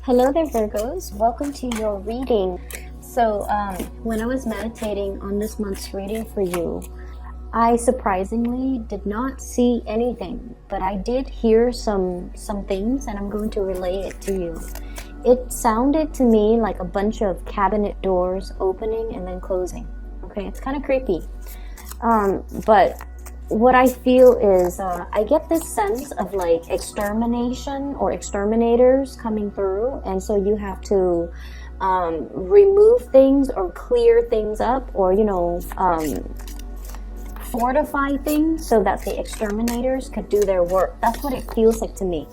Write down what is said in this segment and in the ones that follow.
Hello there, Virgos. Welcome to your reading. So, when I was meditating on this month's reading for you, I surprisingly did not see anything, but I did hear some things, and I'm going to relay it to you. It sounded to me like a bunch of cabinet doors opening and then closing. Okay, it's kind of creepy. But what I feel is I get this sense of like extermination or exterminators coming through, and so you have to remove things or clear things up, or fortify things so that the exterminators could do their work. That's what it feels like to me.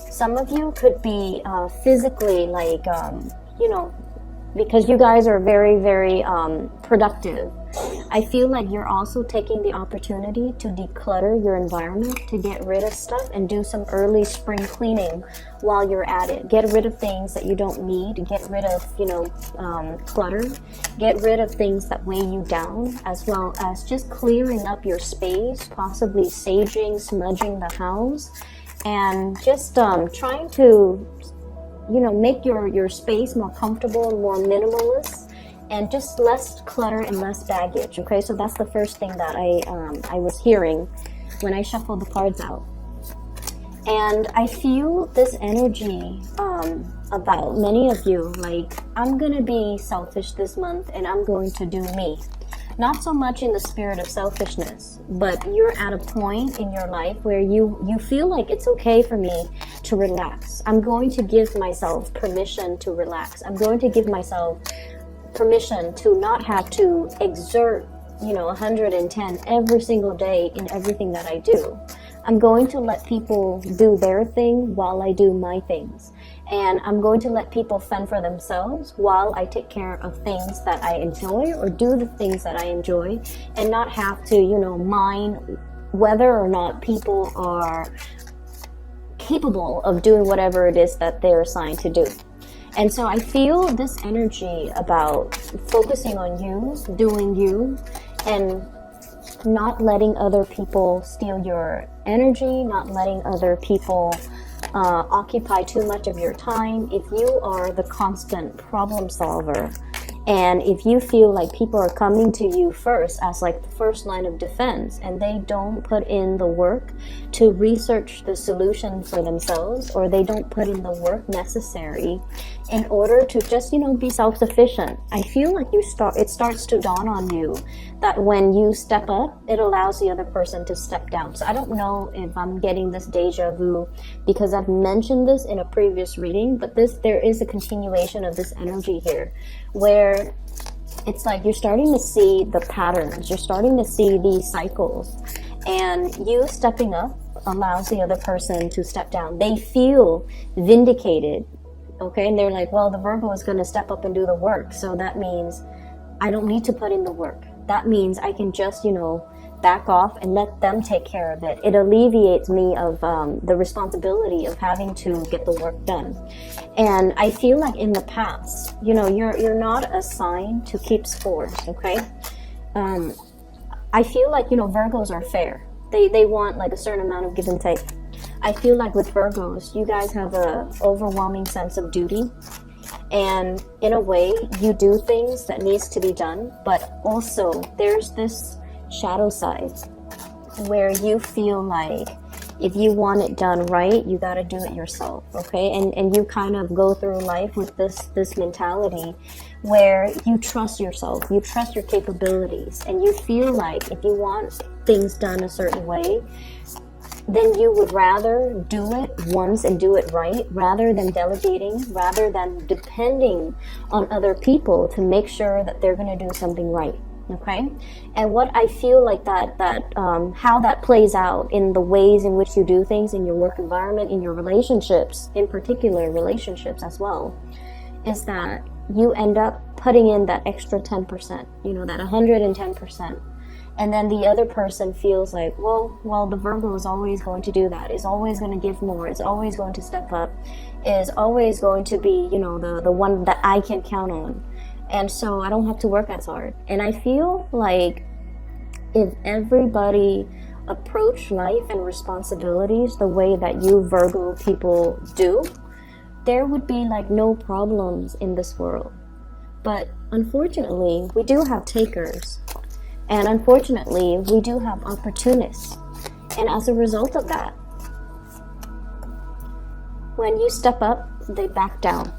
Some of you could be physically like because you guys are very, very productive. I feel like you're also taking the opportunity to declutter your environment, to get rid of stuff and do some early spring cleaning while you're at it. Get rid of things that you don't need, get rid of, clutter, get rid of things that weigh you down, as well as just clearing up your space, possibly saging, smudging the house, and just trying to make your space more comfortable and more minimalist, and just less clutter and less baggage. Okay, so that's the first thing that I was hearing when I shuffled the cards out. And I feel this energy about many of you, like, I'm gonna be selfish this month and I'm going to do me. Not so much in the spirit of selfishness, but you're at a point in your life where you feel like it's okay for me to relax. I'm going to give myself permission to relax. I'm going to give myself permission to not have to exert 110 every single day in everything that I do. I'm going to let people do their thing while I do my things. And I'm going to let people fend for themselves while I take care of things that I enjoy, or do the things that I enjoy, and not have to, mind whether or not people are capable of doing whatever it is that they're assigned to do. And so I feel this energy about focusing on you, doing you, and not letting other people steal your energy, not letting other people occupy too much of your time. If you are the constant problem solver, and if you feel like people are coming to you first as like the first line of defense, and they don't put in the work to research the solution for themselves, or they don't put in the work necessary in order to just be self-sufficient, I feel like it starts to dawn on you that when you step up, it allows the other person to step down. So I don't know if I'm getting this deja vu because I've mentioned this in a previous reading, but there is a continuation of this energy here, where it's like you're starting to see the patterns, you're starting to see these cycles, and you stepping up allows the other person to step down. They feel vindicated, okay? And they're like, well, the Virgo is going to step up and do the work, so that means I don't need to put in the work. That means I can just, back off and let them take care of it. It alleviates me of the responsibility of having to get the work done. And I feel like in the past, you're not assigned to keep scores, okay? I feel like, Virgos are fair. They want like a certain amount of give and take. I feel like with Virgos, you guys have a overwhelming sense of duty. And in a way, you do things that needs to be done, but also there's this shadow side where you feel like if you want it done right, you got to do it yourself, okay? And you kind of go through life with this mentality where you trust yourself, you trust your capabilities, and you feel like if you want things done a certain way, then you would rather do it once and do it right, rather than delegating, rather than depending on other people to make sure that they're going to do something right. Okay, and what I feel like how that plays out in the ways in which you do things in your work environment, in your relationships, in particular relationships as well, is that you end up putting in that extra 10%, that 110%. And then the other person feels like, well, the Virgo is always going to do that, is always going to give more, is always going to step up, is always going to be, the one that I can count on. And so I don't have to work as hard. And I feel like if everybody approached life and responsibilities the way that you Virgo people do, there would be like no problems in this world. But unfortunately, we do have takers. And unfortunately, we do have opportunists. And as a result of that, when you step up, they back down.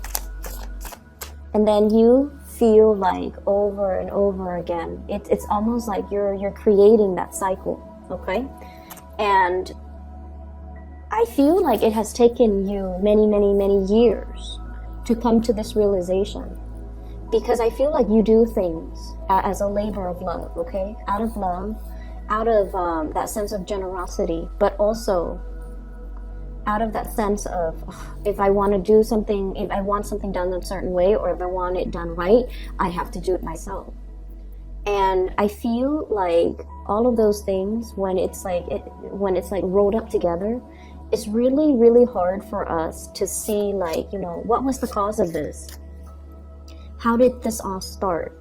And then you feel like over and over again, it's almost like you're creating that cycle, okay? And I feel like it has taken you many, many, many years to come to this realization. Because I feel like you do things as a labor of love, okay? Out of love, out of that sense of generosity, but also out of that sense of, if I want to do something, if I want something done a certain way, or if I want it done right, I have to do it myself. And I feel like all of those things, when it's like rolled up together, it's really, really hard for us to see, like, you know, what was the cause of this? How did this all start?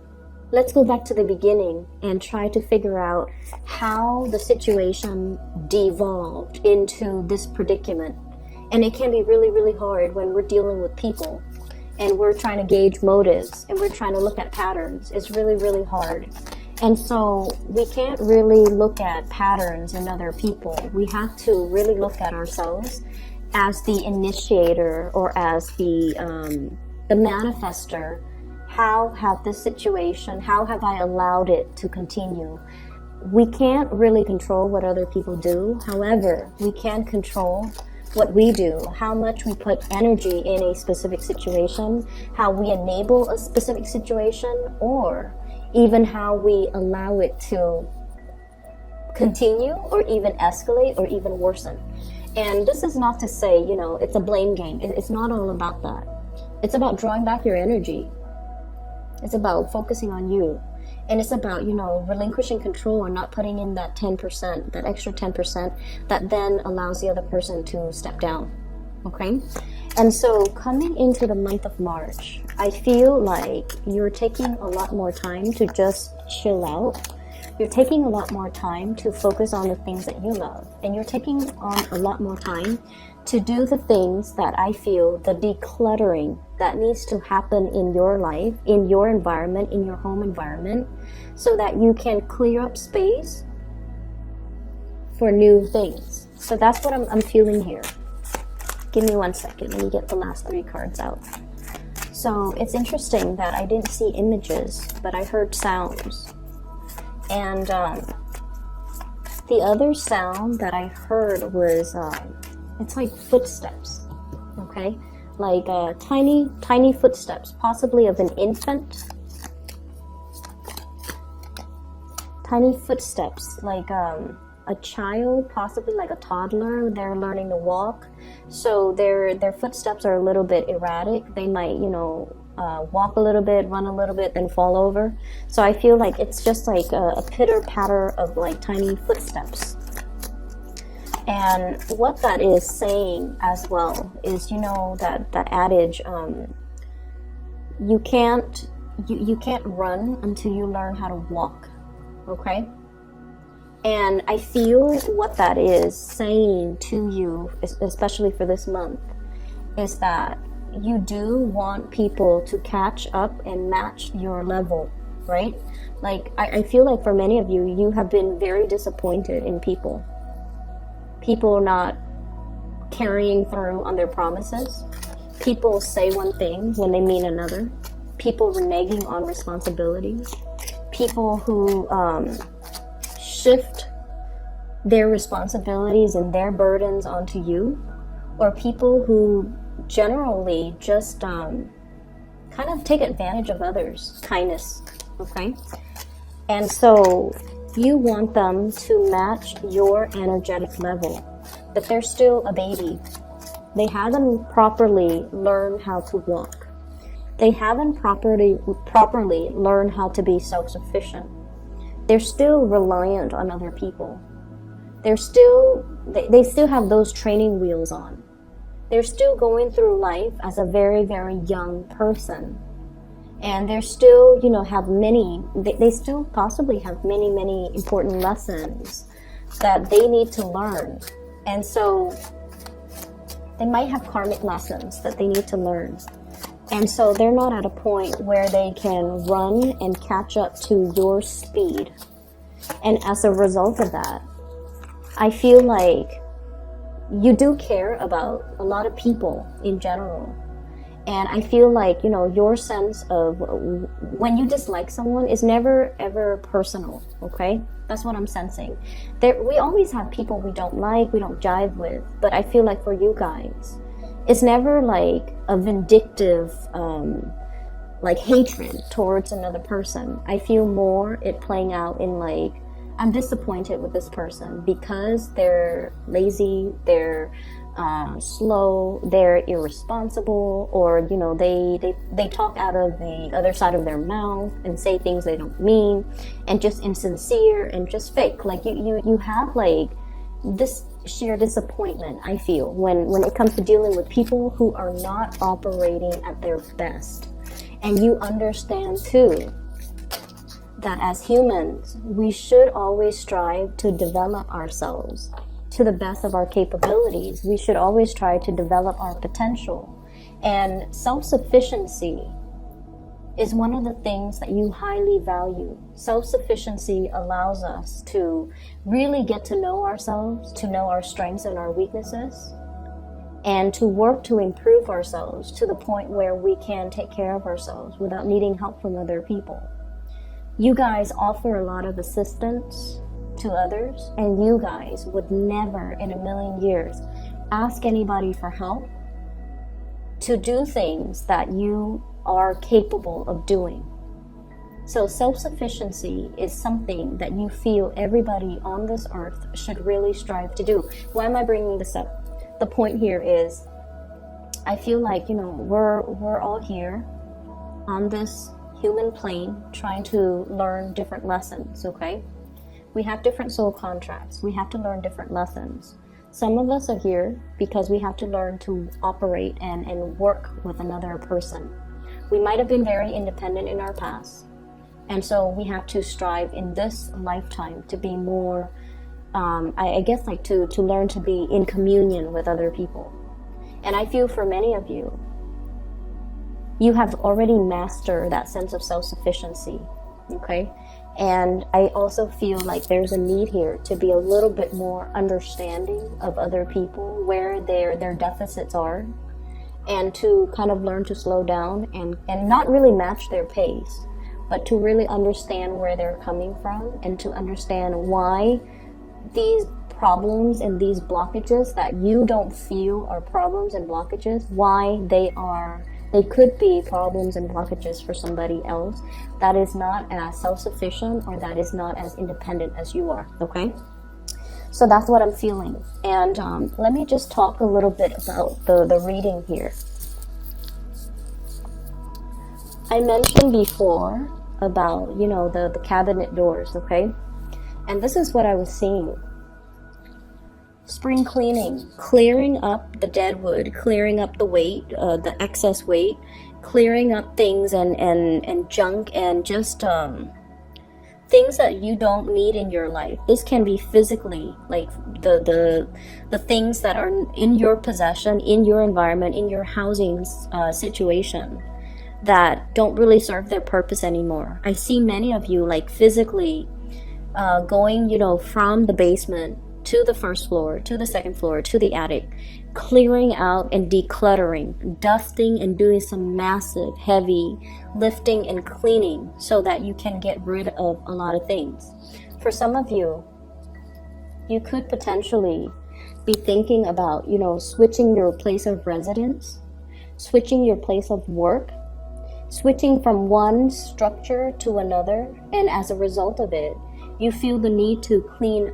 Let's go back to the beginning and try to figure out how the situation devolved into this predicament. And it can be really, really hard when we're dealing with people and we're trying to gauge motives and we're trying to look at patterns. It's really, really hard. And so we can't really look at patterns in other people. We have to really look at ourselves as the initiator or as the manifester. How have this situation, how have I allowed it to continue? We can't really control what other people do. However, we can control what we do, how much we put energy in a specific situation, how we enable a specific situation, or even how we allow it to continue or even escalate or even worsen. And this is not to say, you know, it's a blame game. It's not all about that. It's about drawing back your energy. It's about focusing on you. And it's about, you know, relinquishing control and not putting in that 10%, that extra 10% that then allows the other person to step down. Okay? And so coming into the month of March, I feel like you're taking a lot more time to just chill out. You're taking a lot more time to focus on the things that you love. And you're taking on a lot more time to do the things that I feel, the decluttering that needs to happen in your life, in your environment, in your home environment, so that you can clear up space for new things. So that's what I'm feeling here. Give me 1 second. Let me get the last 3 cards out. So it's interesting that I didn't see images, but I heard sounds. And the other sound that I heard was, it's like footsteps, okay? Like tiny, tiny footsteps, possibly of an infant. Tiny footsteps, like a child, possibly like a toddler. They're learning to walk, so their footsteps are a little bit erratic. They might, you know, walk a little bit, run a little bit, then fall over. So I feel like it's just like a pitter-patter of like tiny footsteps. And what that is saying as well is, you know, that adage, you can't run until you learn how to walk, okay? And I feel what that is saying to you, especially for this month, is that you do want people to catch up and match your level, right? Like, I feel like for many of you, you have been very disappointed in people. People not carrying through on their promises. People say one thing when they mean another. People reneging on responsibilities. People who shift their responsibilities and their burdens onto you. Or people who generally just kind of take advantage of others. Kindness, okay? And so you want them to match your energetic level, but they're still a baby. They haven't properly learned how to walk. They haven't properly learned how to be self-sufficient. They're still reliant on other people. They still have those training wheels on. They're still going through life as a very, very young person. And they're still, you know, they still possibly have many, many important lessons that they need to learn. And so They might have karmic lessons that they need to learn. And so they're not at a point where they can run and catch up to your speed. And as a result of that, I feel like you do care about a lot of people in general. And I feel like, you know, your sense of when you dislike someone is never ever personal, okay? That's what I'm sensing. We always have people we don't like, we don't jive with, but I feel like for you guys, it's never like a vindictive, like hatred towards another person. I feel more it playing out in like, I'm disappointed with this person because they're lazy, they're slow, they're irresponsible, or you know they talk out of the other side of their mouth and say things they don't mean, and just insincere and just fake. Like you have like this sheer disappointment, I feel, when it comes to dealing with people who are not operating at their best. And you understand too that as humans, we should always strive to develop ourselves to the best of our capabilities. We should always try to develop our potential. And self-sufficiency is one of the things that you highly value. Self-sufficiency allows us to really get to know ourselves, to know our strengths and our weaknesses, and to work to improve ourselves to the point where we can take care of ourselves without needing help from other people. You guys offer a lot of assistance to others, and you guys would never in a million years ask anybody for help to do things that you are capable of doing. So self-sufficiency is something that you feel everybody on this earth should really strive to do. Why am I bringing this up? The point here is, I feel like, you know, we're all here on this human plane trying to learn different lessons, okay? We have different soul contracts. We have to learn different lessons. Some of us are here because we have to learn to operate and work with another person. We might have been very independent in our past, and so we have to strive in this lifetime to be more, I guess, like to learn to be in communion with other people. And I feel for many of you, you have already mastered that sense of self-sufficiency, okay? And I also feel like there's a need here to be a little bit more understanding of other people, where their deficits are, and to kind of learn to slow down and not really match their pace, but to really understand where they're coming from and to understand why these problems and these blockages that you don't feel are problems and blockages, why they could be problems and blockages for somebody else that is not as self-sufficient or that is not as independent as you are, okay? So that's what I'm feeling. And let me just talk a little bit about the reading here. I mentioned before about, you know, the cabinet doors, okay? And this is what I was seeing. Spring cleaning, clearing up the dead wood, clearing up the weight, the excess weight, clearing up things and junk and just things that you don't need in your life. This can be physically, like the things that are in your possession, in your environment, in your housing situation that don't really serve their purpose anymore. I see many of you like physically going, you know, from the basement to the first floor, to the second floor, to the attic, clearing out and decluttering, dusting and doing some massive, heavy lifting and cleaning so that you can get rid of a lot of things. For some of you, you could potentially be thinking about, you know, switching your place of residence, switching your place of work, switching from one structure to another, and as a result of it, you feel the need to clean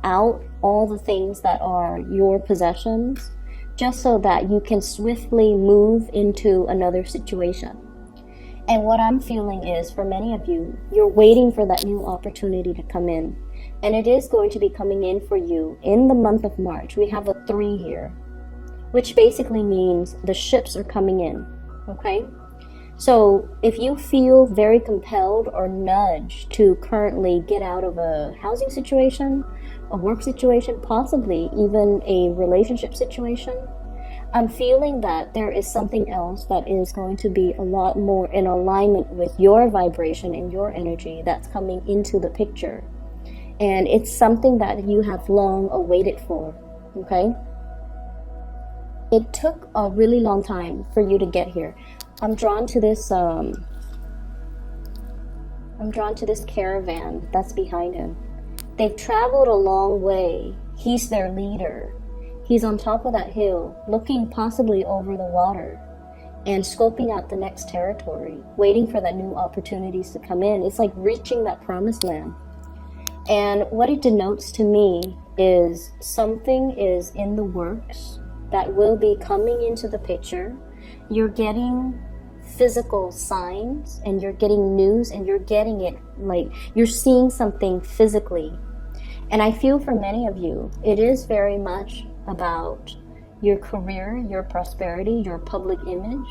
out all the things that are your possessions just so that you can swiftly move into another situation. And what I'm feeling is, for many of you, you're waiting for that new opportunity to come in, and it is going to be coming in for you in the month of March. We have a 3 here, which basically means the ships are coming in, okay? So if you feel very compelled or nudged to currently get out of a housing situation, a work situation, possibly even a relationship situation, I'm feeling that there is something else that is going to be a lot more in alignment with your vibration and your energy that's coming into the picture. And it's something that you have long awaited for, okay? It took a really long time for you to get here. I'm drawn to this caravan that's behind him. They've traveled a long way. He's their leader. He's on top of that hill, looking possibly over the water and scoping out the next territory, waiting for that new opportunities to come in. It's like reaching that promised land. And what it denotes to me is something is in the works that will be coming into the picture. You're getting physical signs and you're getting news and you're getting it, like you're seeing something physically. And I feel for many of you, it is very much about your career, your prosperity, your public image,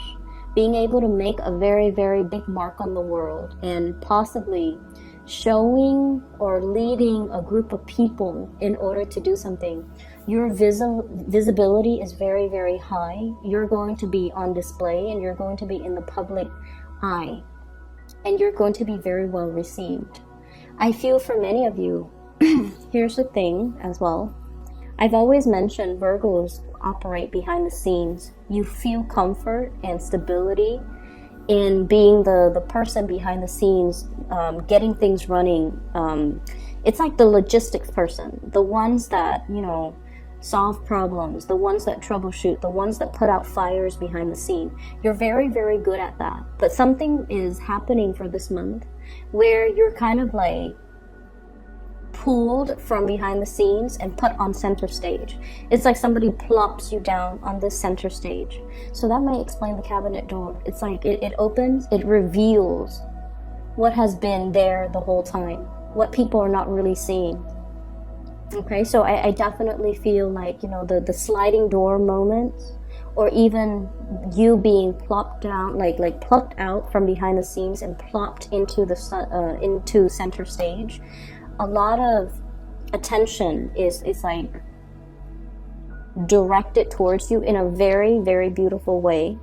being able to make a very, very big mark on the world and possibly showing or leading a group of people in order to do something. Your visibility is very, very high. You're going to be on display and you're going to be in the public eye and you're going to be very well received. I feel for many of you, here's the thing as well. I've always mentioned Virgos operate behind the scenes. You feel comfort and stability in being the person behind the scenes, getting things running. It's like the logistics person, the ones that, you know, solve problems, the ones that troubleshoot, the ones that put out fires behind the scene. You're very, very good at that. But something is happening for this month where you're kind of like pulled from behind the scenes and put on center stage. It's like somebody plops you down on this center stage. So that might explain the cabinet door. It's like it opens, it reveals what has been there the whole time, what people are not really seeing. Okay, so I definitely feel like, you know, the sliding door moments, or even you being plopped down, like plucked out from behind the scenes and plopped into into center stage. A lot of attention is like directed towards you in a very, very beautiful way.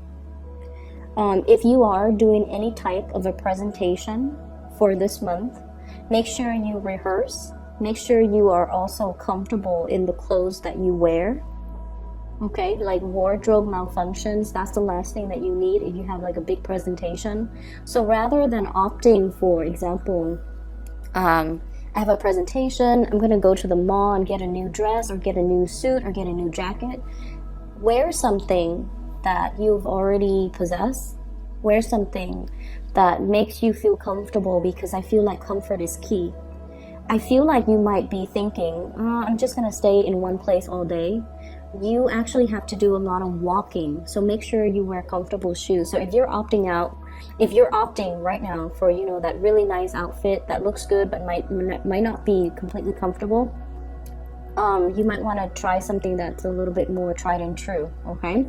If you are doing any type of a presentation for this month, make sure you rehearse. Make sure you are also comfortable in the clothes that you wear. Okay, like wardrobe malfunctions, that's the last thing that you need if you have like a big presentation. So rather than opting, for example, I have a presentation, I'm going to go to the mall and get a new dress or get a new suit or get a new jacket. Wear something that you've already possessed. Wear something that makes you feel comfortable, because I feel like comfort is key. I feel like you might be thinking, I'm just going to stay in one place all day. You actually have to do a lot of walking. So make sure you wear comfortable shoes. So if you're opting right now for, you know, that really nice outfit that looks good but might not be completely comfortable, you might want to try something that's a little bit more tried and true, okay?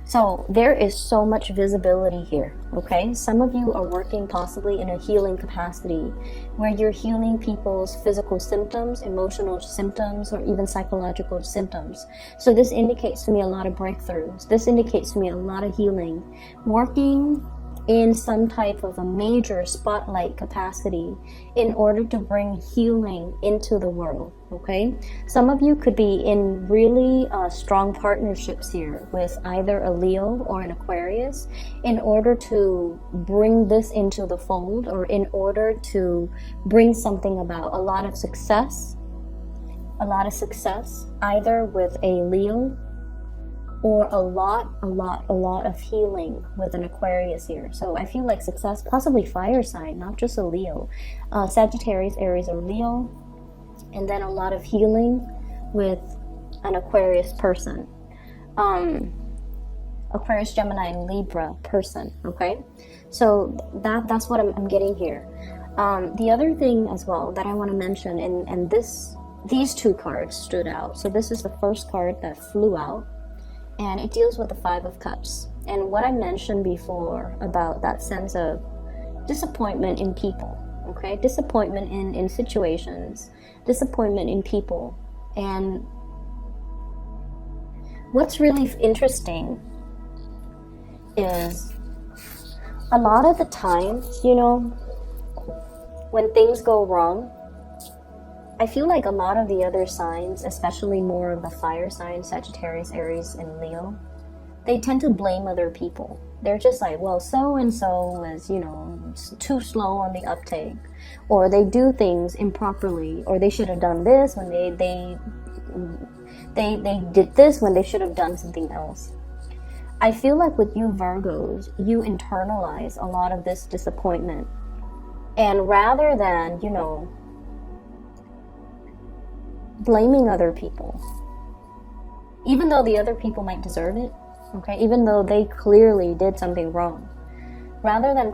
So there is so much visibility here, okay? Some of you are working possibly in a healing capacity where you're healing people's physical symptoms, emotional symptoms, or even psychological symptoms. So this indicates to me a lot of breakthroughs. This indicates to me a lot of healing. Working in some type of a major spotlight capacity in order to bring healing into the world, okay? Some of you could be in really strong partnerships here with either a Leo or an Aquarius in order to bring this into the fold, or in order to bring something about. A lot of success either with a Leo, or a lot of healing with an Aquarius here. So I feel like success, possibly fire sign, not just a Leo. Sagittarius, Aries, or Leo. And then a lot of healing with an Aquarius person. Aquarius, Gemini, and Libra person, okay? So that's what I'm getting here. The other thing as well that I want to mention, and these two cards stood out. So this is the first card that flew out, and it deals with the Five of Cups. And what I mentioned before about that sense of disappointment in people, okay? Disappointment in situations, disappointment in people. And what's really interesting is a lot of the time, you know, when things go wrong, I feel like a lot of the other signs, especially more of the fire signs, Sagittarius, Aries, and Leo, they tend to blame other people. They're just like, well, so-and-so was, you know, too slow on the uptake, or they do things improperly, or they should have done this when they did this when they should have done something else. I feel like with you Virgos, you internalize a lot of this disappointment. And rather than, you know, blaming other people, even though the other people might deserve it, okay, even though they clearly did something wrong, rather than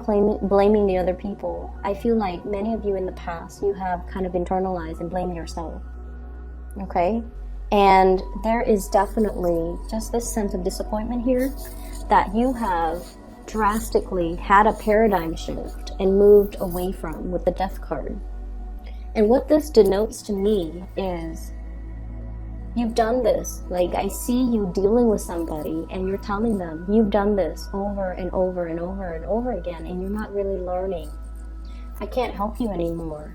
blaming the other people, I feel like many of you in the past, you have kind of internalized and blamed yourself, okay? And there is definitely just this sense of disappointment here that you have drastically had a paradigm shift and moved away from with the Death card. And what this denotes to me is you've done this. Like, I see you dealing with somebody and you're telling them you've done this over and over and over and over again, and you're not really learning. I can't help you anymore.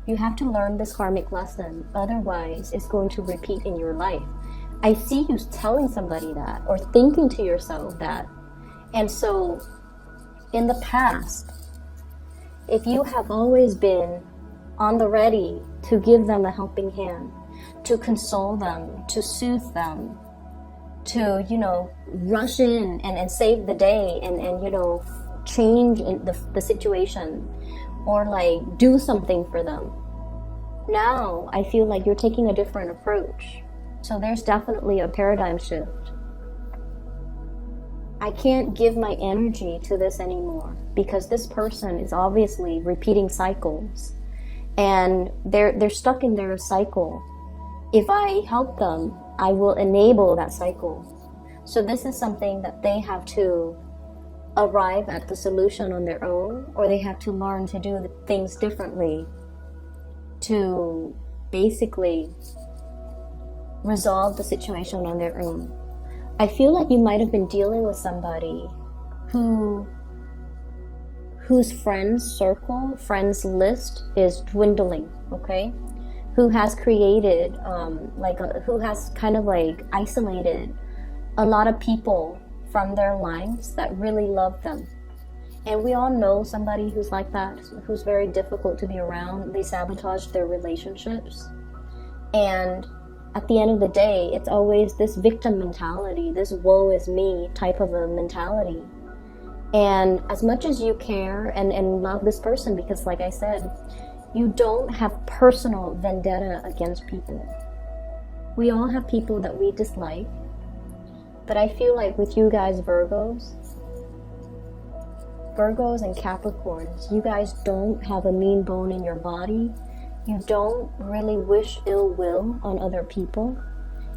You have to learn this karmic lesson, otherwise it's going to repeat in your life. I see you telling somebody that, or thinking to yourself that. And so, in the past, if you have always been on the ready to give them a helping hand, to console them, to soothe them, to, you know, rush in and save the day and you know, change in the situation, or like do something for them. Now I feel like you're taking a different approach. So there's definitely a paradigm shift. I can't give my energy to this anymore because this person is obviously repeating cycles and they're stuck in their cycle. If I help them, I will enable that cycle. So this is something that they have to arrive at the solution on their own, or they have to learn to do the things differently to basically resolve the situation on their own. I feel like you might have been dealing with somebody whose friends circle, friends list is dwindling, okay? Who has created, who has kind of like isolated a lot of people from their lives that really love them. And we all know somebody who's like that, who's very difficult to be around. They sabotage their relationships. And at the end of the day, it's always this victim mentality, this woe is me type of a mentality. And as much as you care and love this person, because like I said, you don't have personal vendetta against people. We all have people that we dislike. But I feel like with you guys Virgos and Capricorns, you guys don't have a mean bone in your body. You don't really wish ill will on other people.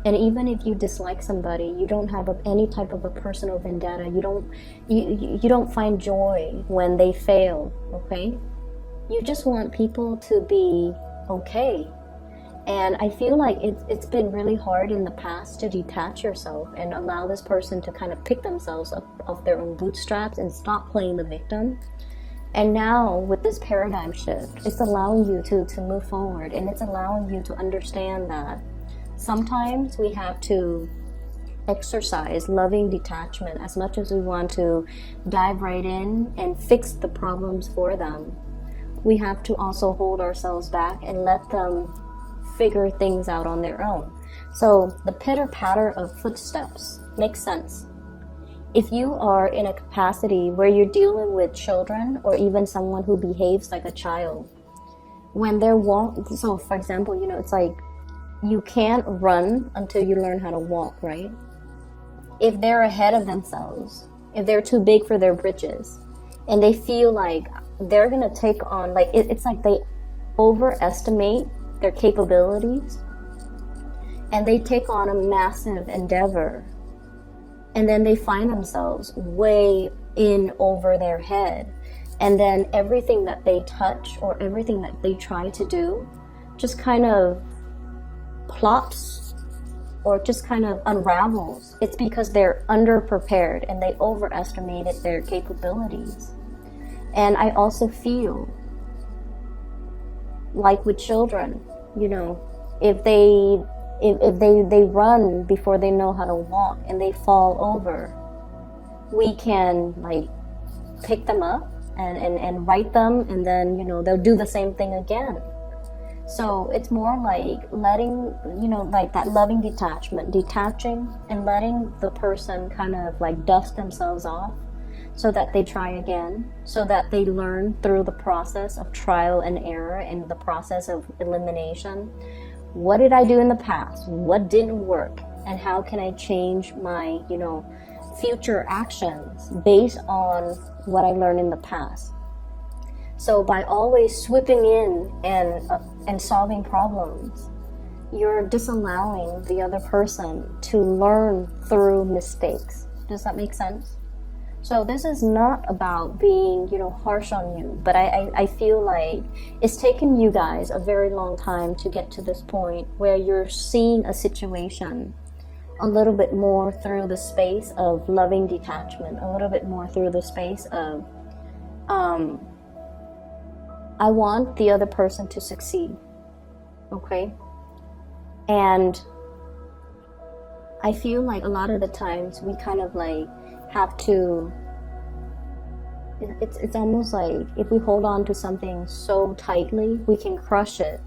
And even if you dislike somebody, you don't have any type of a personal vendetta. You don't find joy when they fail, okay? You just want people to be okay. And I feel like it's been really hard in the past to detach yourself and allow this person to kind of pick themselves up off their own bootstraps and stop playing the victim. And now with this paradigm shift, it's allowing you to move forward, and it's allowing you to understand that sometimes we have to exercise loving detachment. As much as we want to dive right in and fix the problems for them, we have to also hold ourselves back and let them figure things out on their own. So the pitter-patter of footsteps makes sense. If you are in a capacity where you're dealing with children or even someone who behaves like a child, when they're so for example, you know, it's like you can't run until you learn how to walk, right? If they're ahead of themselves, if they're too big for their britches, and they feel like they're gonna take on, like it's like they overestimate their capabilities and they take on a massive endeavor, and then they find themselves way in over their head, and then everything that they touch or everything that they try to do just kind of plops or just kind of unravels, it's because they're underprepared and they overestimated their capabilities. And I also feel like with children, you know, if they run before they know how to walk and they fall over, we can like pick them up and right them, and then, you know, they'll do the same thing again. So it's more like letting, you know, like that loving detachment, detaching and letting the person kind of like dust themselves off so that they try again, so that they learn through the process of trial and error and the process of elimination. What did I do in the past? What didn't work? And how can I change my, you know, future actions based on what I learned in the past? So by always swooping in and solving problems, you're disallowing the other person to learn through mistakes. Does that make sense? So this is not about being, you know, harsh on you, but I feel like it's taken you guys a very long time to get to this point where you're seeing a situation a little bit more through the space of loving detachment, a little bit more through the space of I want the other person to succeed, okay? And I feel like a lot of the times we kind of like have to, it's almost like if we hold on to something so tightly, we can crush it.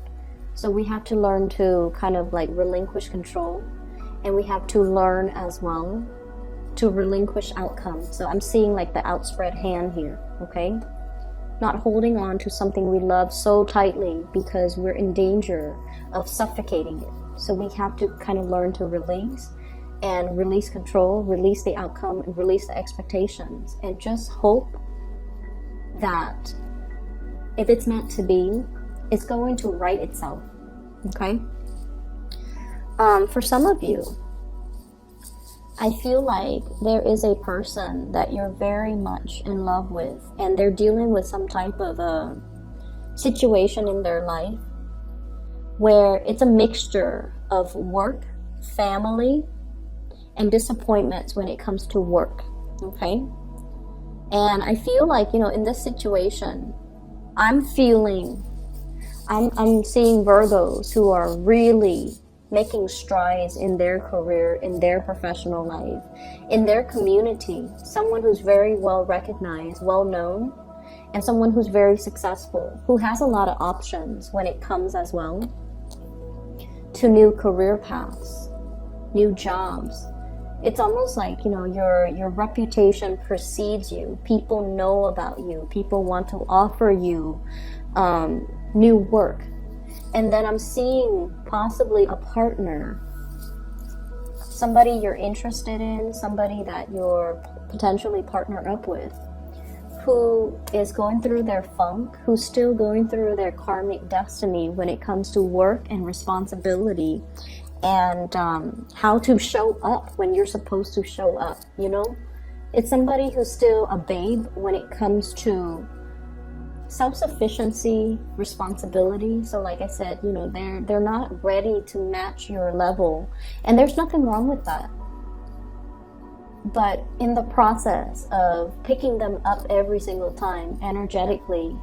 So we have to learn to kind of like relinquish control, and we have to learn as well to relinquish outcomes. So I'm seeing like the outspread hand here, okay? Not holding on to something we love so tightly because we're in danger of suffocating it. So we have to kind of learn to release and release control, release the outcome, and release the expectations, and just hope that if it's meant to be, it's going to right itself, okay? For some of you, I feel like there is a person that you're very much in love with, and they're dealing with some type of a situation in their life where it's a mixture of work, family, and disappointments when it comes to work, okay? And I feel like, you know, in this situation, I'm seeing Virgos who are really making strides in their career, in their professional life, in their community. Someone who's very well recognized, well known, and someone who's very successful, who has a lot of options when it comes as well to new career paths, new jobs. It's almost like, you know, your reputation precedes you. People know about you. People want to offer you new work. And then I'm seeing possibly a partner, somebody you're interested in, somebody that you're potentially partner up with, who is going through their funk, who's still going through their karmic destiny when it comes to work and responsibility, and how to show up when you're supposed to show up, you know? It's somebody who's still a babe when it comes to self-sufficiency, responsibility. So like I said, you know, they're not ready to match your level, and there's nothing wrong with that. But in the process of picking them up every single time energetically,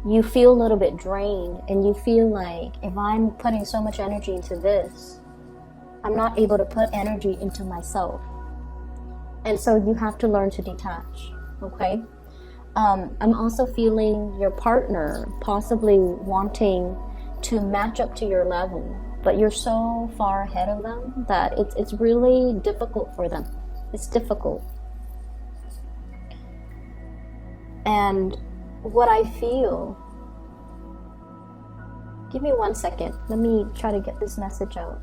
you feel a little bit drained, and you feel like, if I'm putting so much energy into this, I'm not able to put energy into myself. And so you have to learn to detach, okay? I'm also feeling your partner possibly wanting to match up to your level, but you're so far ahead of them that it's really difficult for them. It's difficult. And what I feel, give me 1 second. Let me try to get this message out.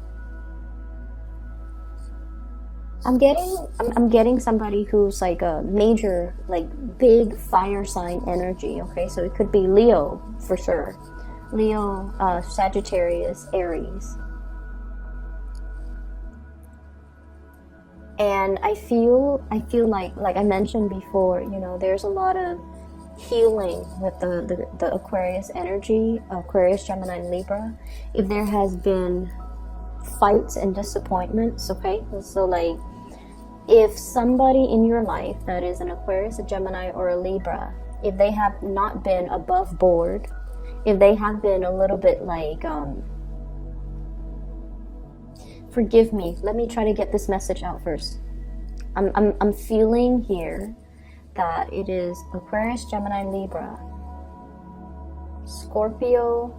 I'm getting somebody who's like a major, like big fire sign energy, okay? So it could be Leo for sure. Leo, Sagittarius, Aries. And I feel like I mentioned before, you know, there's a lot of healing with the Aquarius energy, Aquarius, Gemini, and Libra. If there has been fights and disappointments, okay? So like, if somebody in your life that is an Aquarius, a Gemini, or a Libra, if they have not been above board, if they have been a little bit like, forgive me, let me try to get this message out first. I'm feeling here that it is Aquarius, Gemini, Libra, Scorpio,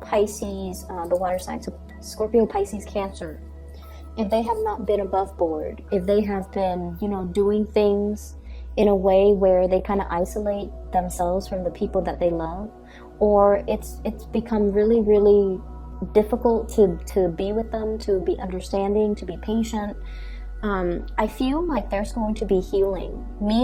Pisces, the water signs, so Scorpio, Pisces, Cancer. If they have not been above board, if they have been, you know, doing things in a way where they kind of isolate themselves from the people that they love, or it's become really, really difficult to be with them, to be understanding, to be patient, I feel like there's going to be healing, meaning